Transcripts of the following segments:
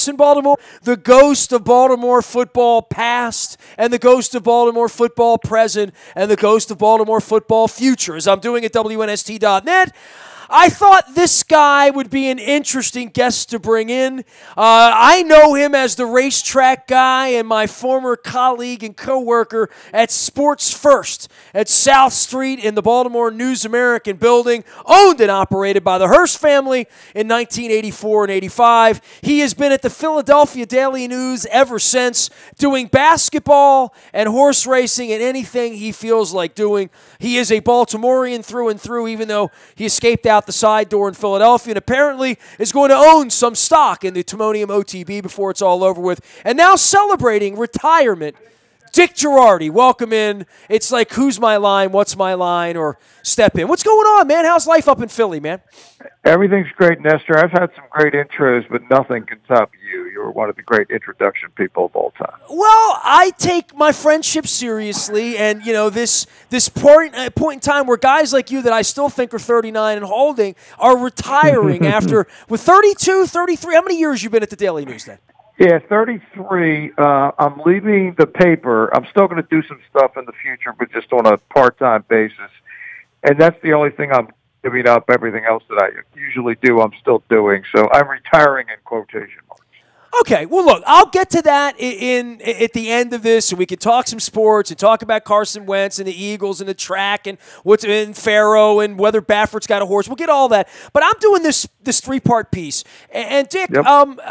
house in Baltimore, the ghost of Baltimore football past and the ghost of Baltimore football present and the ghost of Baltimore football future, as I'm doing at WNST.net. I thought this guy would be an interesting guest to bring in. I know him as the racetrack guy and my former colleague and coworker at Sports First at South Street in the Baltimore News American building, owned and operated by the Hearst family in 1984 and 85. He has been at the Philadelphia Daily News ever since, doing basketball and horse racing and anything he feels like doing. He is a Baltimorean through and through, even though he escaped out the side door in Philadelphia and apparently is going to own some stock in the Timonium OTB before it's all over with. And now celebrating retirement, Dick Jerardi. Welcome in. It's like, who's my line, what's my line, or step in. What's going on, man? How's life up in Philly, man? Everything's great, Nestor. I've had some great intros, but nothing can top you. You're one of the great introduction people of all time. Well, I take my friendship seriously, and you know this point in time where guys like you that I still think are 39 and holding are retiring after with 32, 33. How many years you been at the Daily News then? Yeah, 33. I'm leaving the paper. I'm still going to do some stuff in the future, but just on a part-time basis. And that's the only thing I'm giving up. Everything else that I usually do, I'm still doing. So I'm retiring in quotation marks. Okay, well, look, I'll get to that at the end of this, and we can talk some sports and talk about Carson Wentz and the Eagles and the track and what's in Faro and whether Baffert's got a horse. We'll get all that. But I'm doing this three-part piece. And Dick, yep.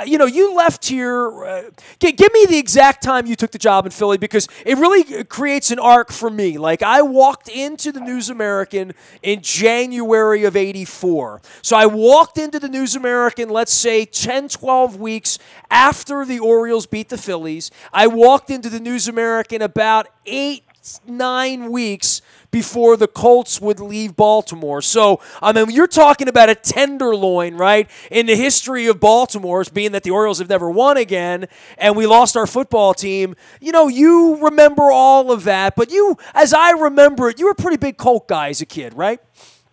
You left here. Give me the exact time you took the job in Philly, because it really creates an arc for me. Like, I walked into the News American in January of '84. So I walked into the News American, let's say, 10, 12 weeks after the Orioles beat the Phillies. I walked into the News American about 8, 9 weeks before the Colts would leave Baltimore. So, I mean, you're talking about a tenderloin, right, in the history of Baltimore, being that the Orioles have never won again, and we lost our football team. You know, you remember all of that, but you, as I remember it, you were a pretty big Colt guy as a kid, right?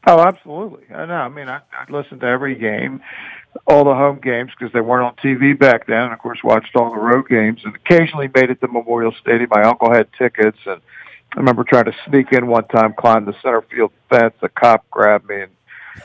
Oh, absolutely. I know. I mean, I listened to every game, all the home games, because they weren't on TV back then, and of course watched all the road games, and occasionally made it to Memorial Stadium. My uncle had tickets, and I remember trying to sneak in one time, climb the center field fence. A cop grabbed me,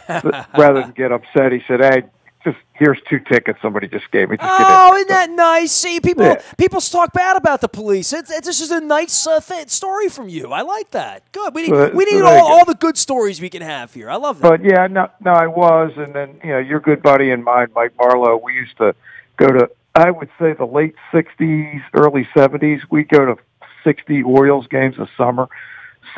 and rather than get upset, he said, "Hey, just here's 2 tickets somebody just gave me." Oh, isn't that nice? See, people talk bad about the police. This is a nice story from you. I like that. Good. We need all the good stories we can have here. I love that. But yeah, no, I was, and then your good buddy and mine, Mike Marlowe. We used to go to, I would say, the late '60s, early '70s. We go to 60 Orioles games a summer.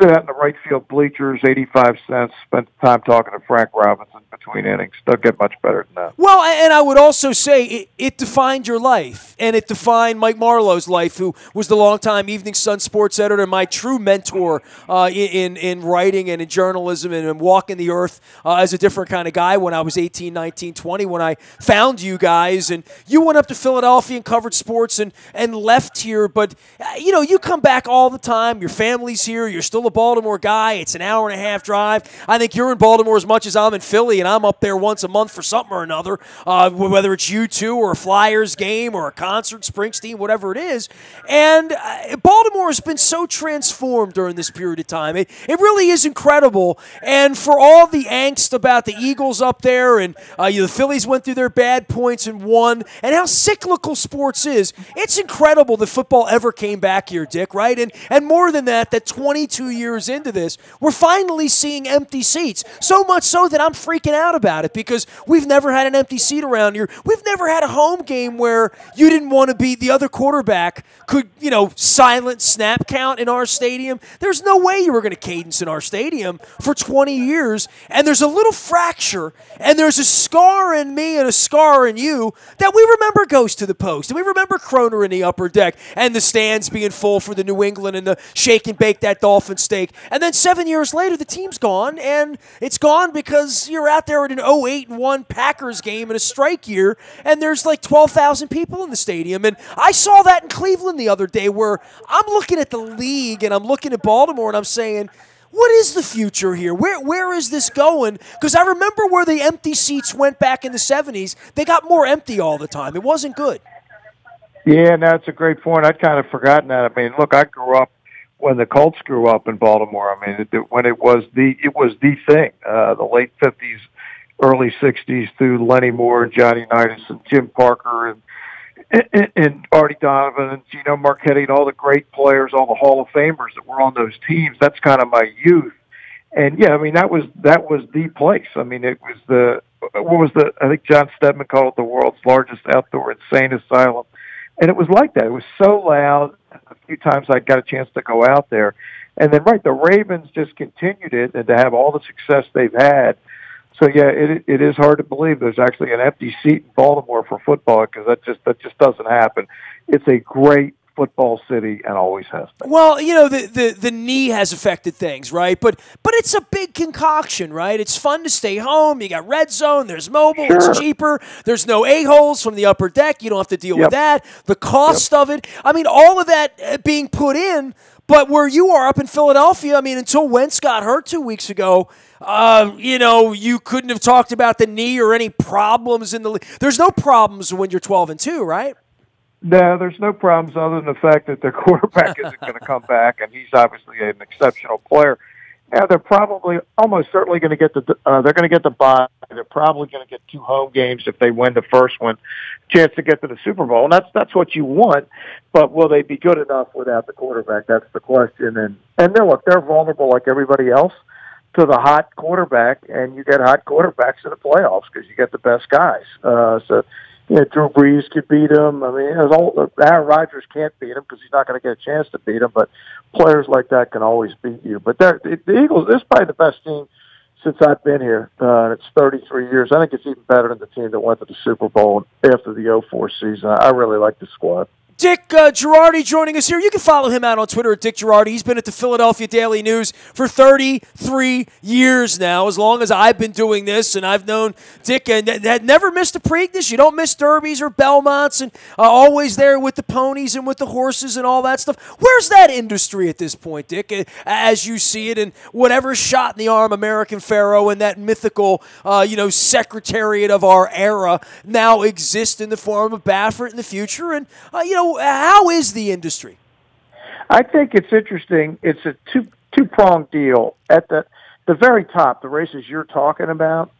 Sit out in the right field bleachers, 85 cents, spent time talking to Frank Robinson between innings. Don't get much better than that. Well, and I would also say it defined your life, and it defined Mike Marlowe's life, who was the longtime Evening Sun sports editor, my true mentor in writing and in journalism and walking the earth as a different kind of guy when I was 18, 19, 20, when I found you guys. And you went up to Philadelphia and covered sports and left here. But, you come back all the time. Your family's here. You're still a Baltimore guy. It's an hour-and-a-half drive. I think you're in Baltimore as much as I'm in Philly, and I'm up there once a month for something or another, whether it's U2 or a Flyers game or a concert, Springsteen, whatever it is. And Baltimore has been so transformed during this period of time. It really is incredible. And for all the angst about the Eagles up there, and the Phillies went through their bad points and won, and how cyclical sports is, it's incredible that football ever came back here, Dick, right? And more than that 22 years into this, we're finally seeing empty seats. So much so that I'm freaking out about it, because we've never had an empty seat around here. We've never had a home game where you didn't want to be the other quarterback could, silent snap count in our stadium. There's no way you were going to cadence in our stadium for 20 years. And there's a little fracture, and there's a scar in me and a scar in you that we remember goes to the post. And we remember Croner in the upper deck and the stands being full for the New England and the shake and bake that Dolphin steak. And then 7 years later, the team's gone, and it's gone because you're out there at an 0-8-1 Packers game in a strike year, and there's like 12,000 people in the stadium. And I saw that in Cleveland the other day, where I'm looking at the league and I'm looking at Baltimore and I'm saying, What is the future here? Where is this going? Because I remember where the empty seats went back in the 70s. They got more empty all the time. It wasn't good. Yeah, that's a great point. I'd kind of forgotten that. I mean, look, I grew up when the Colts grew up in Baltimore. I mean, when it was the thing. The late 50s, early 60s through Lenny Moore and Johnny Unitas and Jim Parker and Artie Donovan and Gino Marchetti and all the great players, all the Hall of Famers that were on those teams. That's kind of my youth. And yeah, I mean, that was the place. I mean, it was I think John Stedman called it the world's largest outdoor insane asylum. And it was like that. It was so loud. A few times I got a chance to go out there. And then, the Ravens just continued it, and to have all the success they've had. So, yeah, it is hard to believe there's actually an empty seat in Baltimore for football, because that just doesn't happen. It's a great football city and always has been. Well, the knee has affected things, right? But it's a big concoction, right? It's fun to stay home. You got Red Zone. There's mobile. Sure. It's cheaper. There's no a-holes from the upper deck. You don't have to deal with that. The cost of it. I mean, all of that being put in. But where you are up in Philadelphia, I mean, until Wentz got hurt 2 weeks ago, you couldn't have talked about the knee or any problems in the league. There's no problems when you're 12-2, right? No, there's no problems other than the fact that their quarterback isn't going to come back, and he's obviously an exceptional player. Now they're probably almost certainly going to get the bye. They're probably going to get 2 home games if they win the first one, chance to get to the Super Bowl, and that's what you want. But will they be good enough without the quarterback? That's the question. And they're vulnerable like everybody else to the hot quarterback, and you get hot quarterbacks in the playoffs because you get the best guys. Drew Brees could beat him. I mean, Aaron Rodgers can't beat him because he's not going to get a chance to beat him, but players like that can always beat you. But the Eagles, this is probably the best team since I've been here. It's 33 years. I think it's even better than the team that went to the Super Bowl after the 2004 season. I really like the squad. Dick Jerardi joining us here. You can follow him out on Twitter at Dick Jerardi. He's been at the Philadelphia Daily News for 33 years now, as long as I've been doing this, and I've known Dick and had never missed a Preakness. You don't miss derbies or Belmonts, and always there with the ponies and with the horses and all that stuff. Where's that industry at this point, Dick, as you see it, and whatever shot in the arm American Pharaoh and that mythical, secretariat of our era now exists in the form of Baffert in the future, and, how is the industry? I think it's interesting. It's a two-pronged deal. At the very top, the races you're talking about,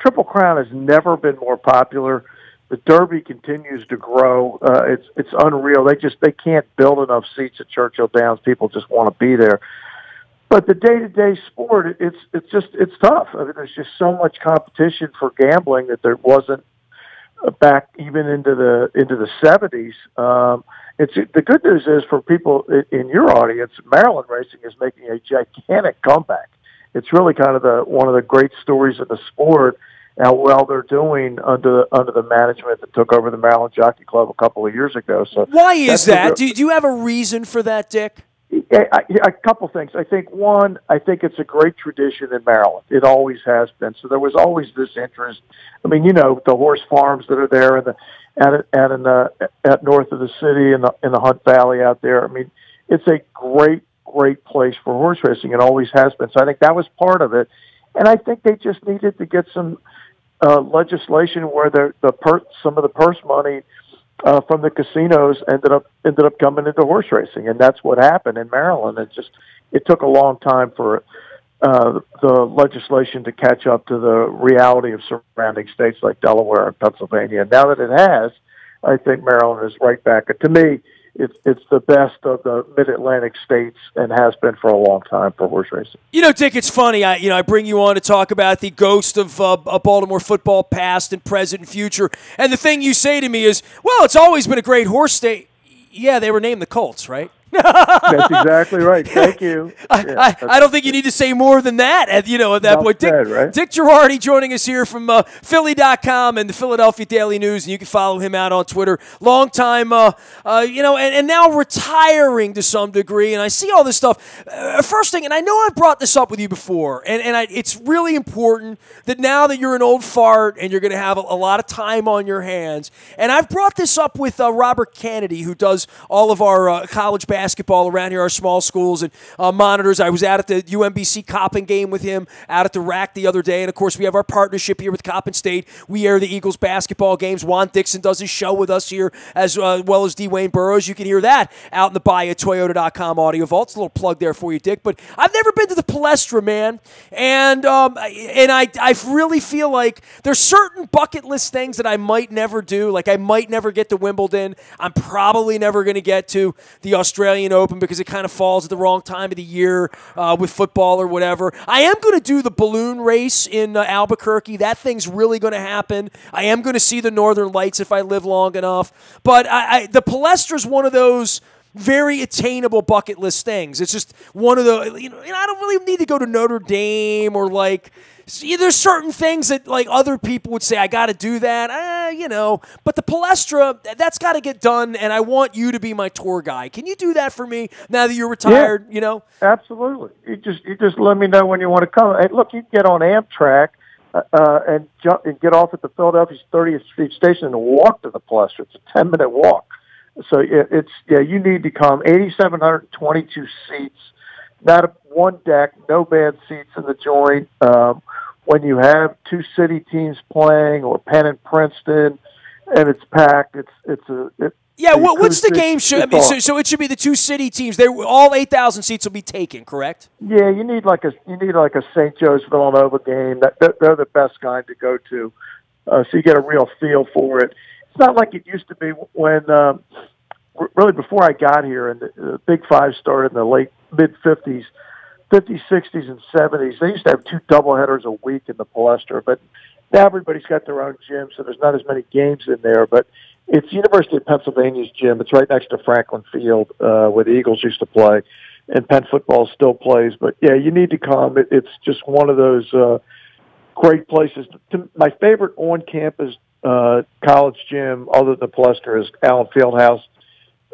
Triple Crown has never been more popular. The Derby continues to grow. It's unreal. They can't build enough seats at Churchill Downs. People just want to be there. But the day-to-day sport, it's tough. I mean, there's just so much competition for gambling that there wasn't back even into the 70s. The good news is for people in your audience, Maryland racing is making a gigantic comeback. It's really kind of one of the great stories of the sport, how well they're doing under the management that took over the Maryland Jockey Club a couple of years ago. So why is that? Do you have a reason for that, Dick? A couple things. I think it's a great tradition in Maryland. It always has been. So there was always this interest. I mean, the horse farms that are there at north of the city in the Hunt Valley out there. I mean, it's a great place for horse racing. It always has been. So I think that was part of it. And I think they just needed to get some legislation where some of the purse money from the casinos ended up coming into horse racing, and that's what happened in Maryland. It took a long time for the legislation to catch up to the reality of surrounding states like Delaware and Pennsylvania. And now that it has, I think Maryland is right back. To me, it's the best of the mid-Atlantic states and has been for a long time for horse racing. Dick, it's funny. I bring you on to talk about the ghost of Baltimore football past and present and future. And the thing you say to me is, well, it's always been a great horse state. Yeah, they were named the Colts, right? That's exactly right. Thank you. I don't think you need to say more than that at that point. Dick Jerardi joining us here from Philly.com and the Philadelphia Daily News, and you can follow him out on Twitter. Long time, and now retiring to some degree, and I see all this stuff. First thing, and I know I've brought this up with you before, and it's really important that now that you're an old fart and you're going to have a lot of time on your hands, and I've brought this up with Robert Kennedy, who does all of our college basketball basketball around here, our small schools, and monitors. I was out at the UMBC Coppin game with him out at the rack the other day. And, of course, we have our partnership here with Coppin State. We air the Eagles basketball games. Juan Dixon does his show with us here as well as Dwayne Burrows. You can hear that out in the Buy at Toyota.com audio vault. It's a little plug there for you, Dick. But I've never been to the Palestra, man. And I really feel like there's certain bucket list things that I might never do. Like I might never get to Wimbledon. I'm probably never going to get to the Australian Open because it kind of falls at the wrong time of the year with football or whatever. I am going to do the balloon race in Albuquerque. That thing's really going to happen. I am going to see the Northern Lights if I live long enough. But the Palestra is one of those very attainable bucket list things. It's just one of the, I don't really need to go to Notre Dame or like, see, there's certain things that like other people would say, I got to do that, but the Palestra, that's got to get done, and I want you to be my tour guide. Can you do that for me now that you're retired, Absolutely. You just let me know when you want to come. Hey, look, you can get on Amtrak and get off at the Philadelphia 30th Street Station and walk to the Palestra. It's a 10-minute walk. So you need to come. 8,722 seats, not one deck, no bad seats in the joint. When you have two city teams playing, or Penn and Princeton, and it's packed, what's the game? So it should be the two city teams. All 8,000 seats will be taken, correct? Yeah, you need like a St. Joe's Villanova game. They're the best kind to go to, so you get a real feel for it. It's not like it used to be when, really before I got here, and the Big Five started in the mid-50s, 50s, 60s, and 70s. They used to have 2 doubleheaders a week in the Palestra, but now everybody's got their own gym, so there's not as many games in there. But it's University of Pennsylvania's gym. It's right next to Franklin Field, where the Eagles used to play, and Penn football still plays. But, yeah, you need to come. It's just one of those great places. My favorite on-campus college gym, other than the Palestra, is Allen Fieldhouse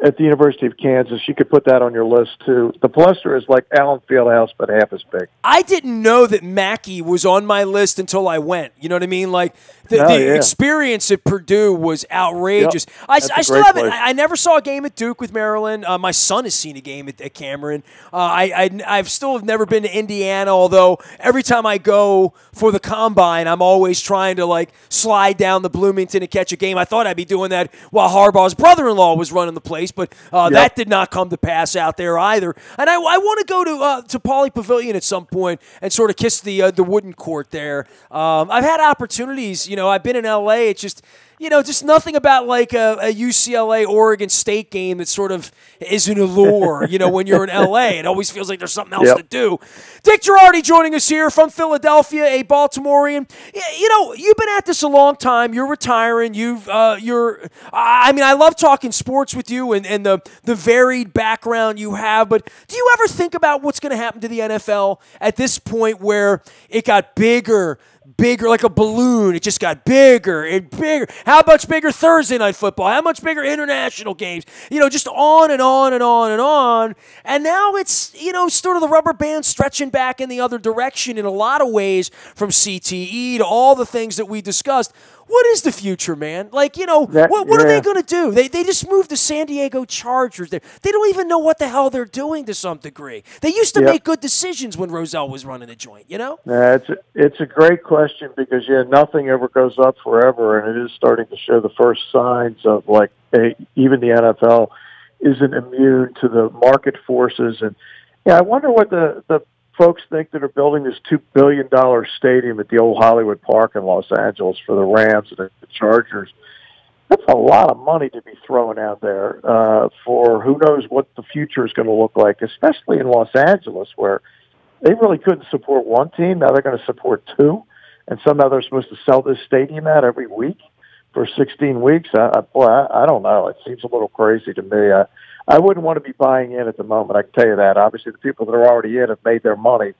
at the University of Kansas. You could put that on your list, too. The Palestra is like Allen Fieldhouse, but half as big. I didn't know that Mackey was on my list until I went. You know what I mean? Like, the experience at Purdue was outrageous. Yep. I still haven't. I never saw a game at Duke with Maryland. My son has seen a game at Cameron. I've still never been to Indiana, although every time I go for the Combine, I'm always trying to, like, slide down the Bloomington and catch a game. I thought I'd be doing that while Harbaugh's brother-in-law was running the place, but that did not come to pass out there either. And I want to go to Pauley Pavilion at some point and sort of kiss the wooden court there. I've had opportunities. I've been in L.A. It's just, just nothing about like a UCLA-Oregon State game that sort of is an allure, when you're in L.A. It always feels like there's something else to do. Dick Jerardi joining us here from Philadelphia, a Baltimorean. You've been at this a long time. You're retiring. I love talking sports with you and the varied background you have, but do you ever think about what's going to happen to the NFL at this point where it got bigger, like a balloon? It just got bigger and bigger. How much bigger Thursday Night Football? How much bigger international games? Just on and on and on and on. And now it's, sort of the rubber band stretching back in the other direction in a lot of ways, from CTE to all the things that we discussed. What is the future, man? Like, what are they going to do? They just moved the San Diego Chargers there. They don't even know what the hell they're doing to some degree. They used to make good decisions when Rozelle was running the joint, Yeah, it's a great question because, nothing ever goes up forever, and it is starting to show the first signs of, like, even the NFL isn't immune to the market forces. And, I wonder what the folks think that are building this $2 billion stadium at the old Hollywood Park in Los Angeles for the Rams and the Chargers. That's a lot of money to be thrown out there for who knows what the future is going to look like, especially in Los Angeles, where they really couldn't support one team. Now they're going to support 2, and somehow they're supposed to sell this stadium out every week for 16 weeks. I don't know. It seems a little crazy to me. I wouldn't want to be buying in at the moment, I can tell you that. Obviously, the people that are already in have made their money.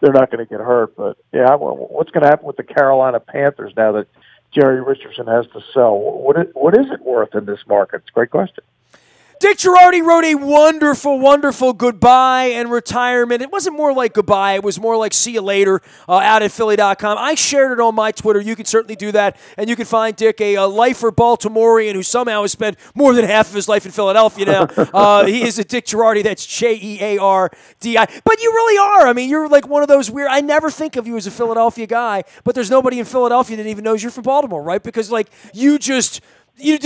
They're not going to get hurt. But, what's going to happen with the Carolina Panthers now that Jerry Richardson has to sell? What is it worth in this market? It's a great question. Dick Jerardi wrote a wonderful, wonderful goodbye and retirement. It wasn't more like goodbye. It was more like see you later out at Philly.com. I shared it on my Twitter. You can certainly do that. And you can find Dick, a lifer Baltimorean who somehow has spent more than half of his life in Philadelphia now. He is a Dick Jerardi. That's Jeardi. But you really are. I mean, you're like one of those weird – I never think of you as a Philadelphia guy, but there's nobody in Philadelphia that even knows you're from Baltimore, right? Because, like, you just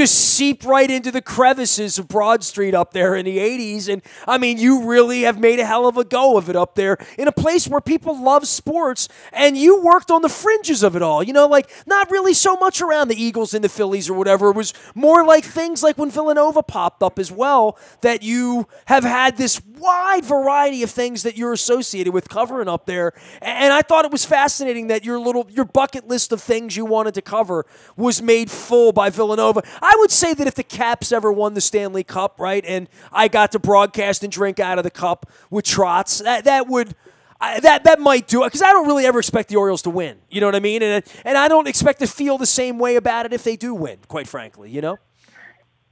seep right into the crevices of Broad Street up there in the 80s. And, I mean, you really have made a hell of a go of it up there in a place where people love sports, and you worked on the fringes of it all. You know, like, not really so much around the Eagles and the Phillies or whatever. It was more like things like when Villanova popped up as well, that you have had this wide variety of things that you're associated with covering up there. And I thought it was fascinating that your bucket list of things you wanted to cover was made full by Villanova. I would say that if the Caps ever won the Stanley Cup, right, and I got to broadcast and drink out of the cup with Trotz, that might do it, because I don't really ever expect the Orioles to win. You know what I mean? And I don't expect to feel the same way about it if they do win, quite frankly, you know?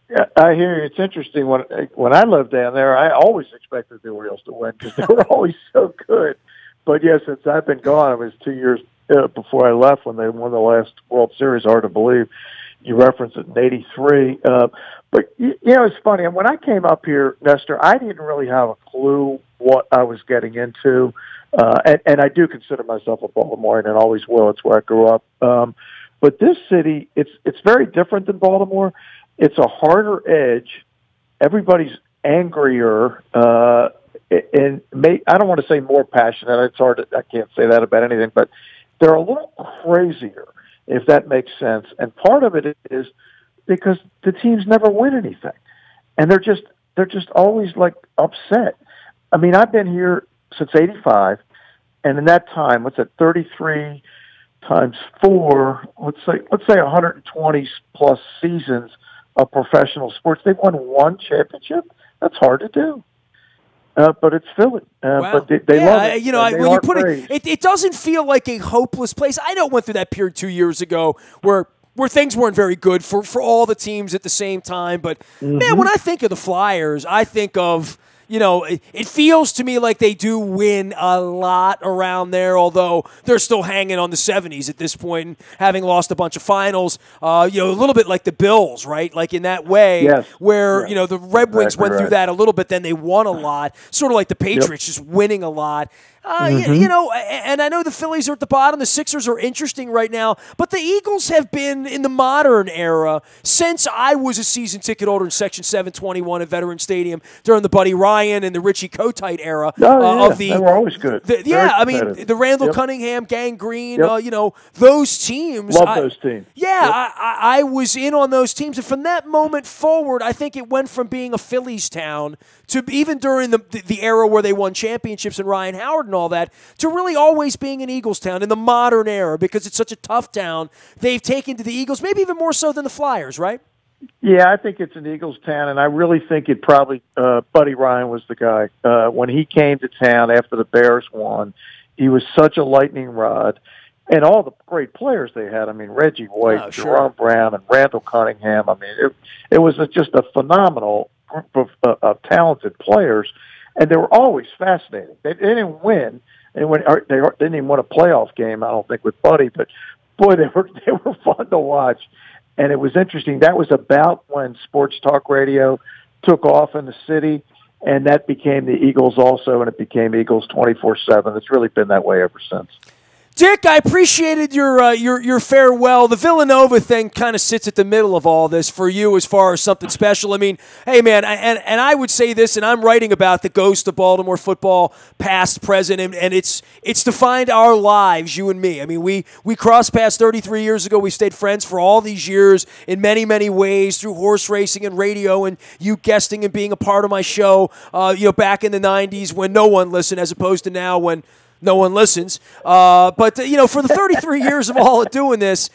Yeah, I hear you. It's interesting. When I lived down there, I always expected the Orioles to win because they were always so good. But, yeah, since I've been gone, it was 2 years before I left when they won the last World Series, hard to believe. You referenced it in '83. But, you know, it's funny. And when I came up here, Nestor, I didn't really have a clue what I was getting into. And I do consider myself a Baltimorean and always will. It's where I grew up. But this city, it's very different than Baltimore. It's a harder edge. Everybody's angrier. And I don't want to say more passionate. It's hard. I can't say that about anything. But they're a little crazier, if that makes sense. And part of it is because the teams never win anything, and they're just always like upset. I mean, I've been here since '85, and in that time, what's that? 33 times 4. Let's say 120 plus seasons of professional sports. They've won one championship. That's hard to do. But it's Philly. Wow. But they love it. You know, when you put it doesn't feel like a hopeless place. I know it went through that period 2 years ago where things weren't very good for all the teams at the same time. But, man, when I think of the Flyers, I think of, you know, it feels to me like they do win a lot around there, although they're still hanging on the 70s at this point, and having lost a bunch of finals. You know, a little bit like the Bills, right? Like in that way, where, you know, the Red Wings went through that a little bit, then they won a lot, sort of like the Patriots just winning a lot. You know, and I know the Phillies are at the bottom. The Sixers are interesting right now. But the Eagles have been in the modern era since I was a season ticket holder in Section 721 at Veterans Stadium during the Buddy Ryan and the Richie Kotite era. They were always good. I mean, the Randall Cunningham, Gang Green, you know, those teams. Love those teams. Yeah, I was in on those teams. And from that moment forward, I think it went from being a Phillies town to even during the era where they won championships and Ryan Howard and all that, to really always being an Eagles town in the modern era, because it's such a tough town. They've taken to the Eagles, maybe even more so than the Flyers, right? Yeah, I think it's an Eagles town, and I really think it probably Buddy Ryan was the guy. When he came to town after the Bears won, he was such a lightning rod. And all the great players they had. I mean, Reggie White, Jerome Brown, and Randall Cunningham. I mean, it was just a phenomenal group of talented players, and they were always fascinating. They didn't win. They didn't even win a playoff game, I don't think, with Buddy, but boy, they were fun to watch. And it was interesting. That was about when sports talk radio took off in the city, and that became the Eagles also, and it became Eagles 24/7. It's really been that way ever since. Dick, I appreciated your farewell. The Villanova thing kind of sits at the middle of all this for you as far as something special. I mean, hey, man, and I would say this, and I'm writing about the ghost of Baltimore football, past, present, and it's defined our lives, you and me. I mean, we crossed paths 33 years ago. We stayed friends for all these years in many, many ways through horse racing and radio and you guesting and being a part of my show, you know, back in the 90s when no one listened, as opposed to now when no one listens. But for the 33 years of all of doing this,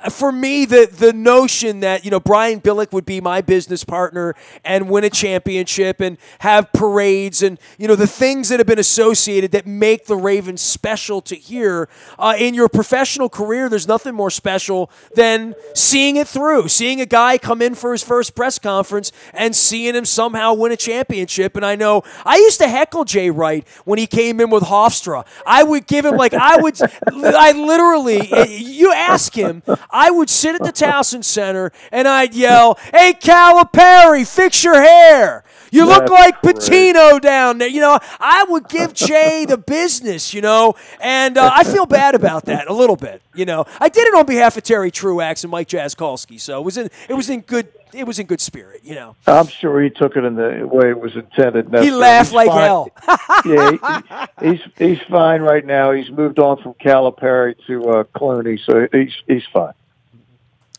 for me, the notion that, Brian Billick would be my business partner and win a championship and have parades and, the things that have been associated that make the Ravens special to hear in your professional career, there's nothing more special than seeing it through, seeing a guy come in for his first press conference and seeing him somehow win a championship. And I know I used to heckle Jay Wright when he came in with Hofstra. I would give him you ask him, I would sit at the Towson Center and I'd yell, "Hey, Calipari, fix your hair. You look like Patino down there." I would give Jay the business, and I feel bad about that a little bit. I did it on behalf of Terry Truax and Mike Jaskowski, so it was in good spirit, I'm sure he took it in the way it was intended. He laughed like hell. Yeah, he's fine right now. He's moved on from Calipari to Clooney, so he's fine.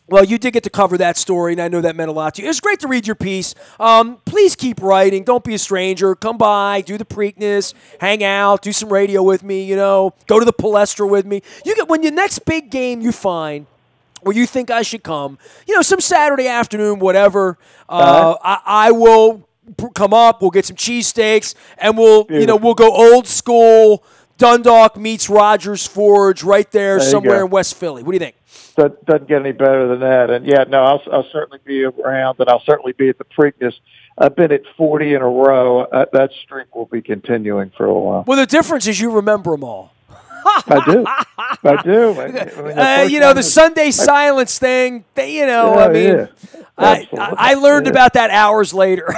Well, you did get to cover that story, and I know that meant a lot to you. It was great to read your piece. Please keep writing. Don't be a stranger. Come by, do the Preakness, hang out, do some radio with me, go to the Palestra with me. When your next big game you find where you think I should come, some Saturday afternoon, whatever, I will come up, we'll get some cheesesteaks, and we'll go old school, Dundalk meets Rogers Forge right there somewhere in West Philly. What do you think? That doesn't get any better than that. And I'll certainly be around, and I'll certainly be at the Preakness. I've been at 40 in a row. That streak will be continuing for a while. Well, the difference is you remember them all. I do. The Sunday silence thing. I learned about that hours later.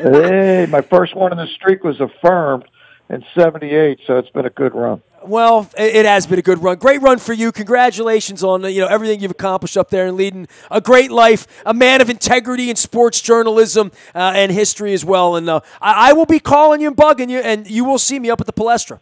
Hey, my first one in the streak was affirmed in '78, so it's been a good run. Well, it has been a good run. Great run for you. Congratulations on everything you've accomplished up there and leading a great life, a man of integrity in sports journalism and history as well. And I will be calling you and bugging you, and you will see me up at the Palestra.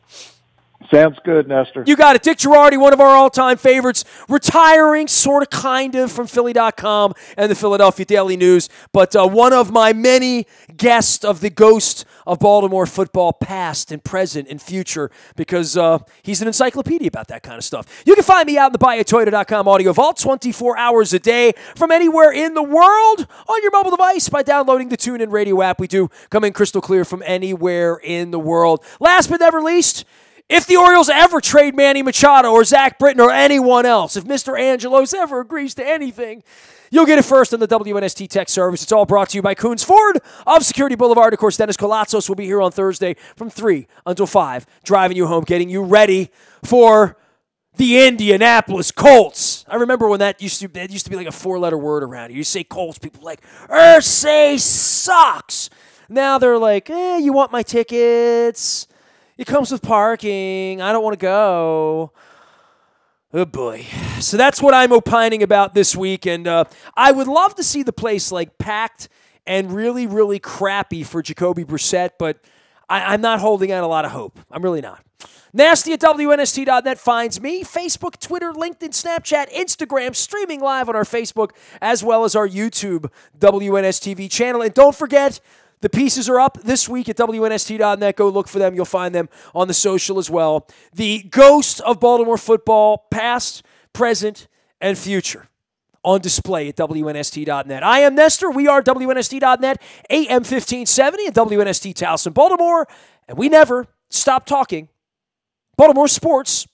Sounds good, Nestor. You got it. Dick Jerardi, one of our all-time favorites, retiring sort of kind of from Philly.com and the Philadelphia Daily News, but one of my many guests of the ghost of Baltimore football, past and present and future, because he's an encyclopedia about that kind of stuff. You can find me out in the buyatoyota.com audio vault 24 hours a day from anywhere in the world on your mobile device by downloading the TuneIn Radio app. We do come in crystal clear from anywhere in the world. Last but never least, if the Orioles ever trade Manny Machado or Zach Britton or anyone else, if Mr. Angelos ever agrees to anything, you'll get it first on the WNST Tech Service. It's all brought to you by Coons Ford of Security Boulevard. Of course, Dennis Colatzos will be here on Thursday from 3 until 5, driving you home, getting you ready for the Indianapolis Colts. I remember when that used to be like a 4-letter word around here. You say Colts, people are like, Irsay sucks. Now they're like, you want my tickets? It comes with parking. I don't want to go. Oh, boy. So that's what I'm opining about this week. And I would love to see the place packed and really, really crappy for Jacoby Brissett, but I'm not holding out a lot of hope. I'm really not. Nasty at WNST.net finds me. Facebook, Twitter, LinkedIn, Snapchat, Instagram, streaming live on our Facebook, as well as our YouTube WNSTV channel. And don't forget, the pieces are up this week at WNST.net. Go look for them. You'll find them on the social as well. The ghost of Baltimore football, past, present, and future, on display at WNST.net. I am Nestor. We are WNST.net, AM 1570 at WNST Towson, Baltimore. And we never stop talking Baltimore sports.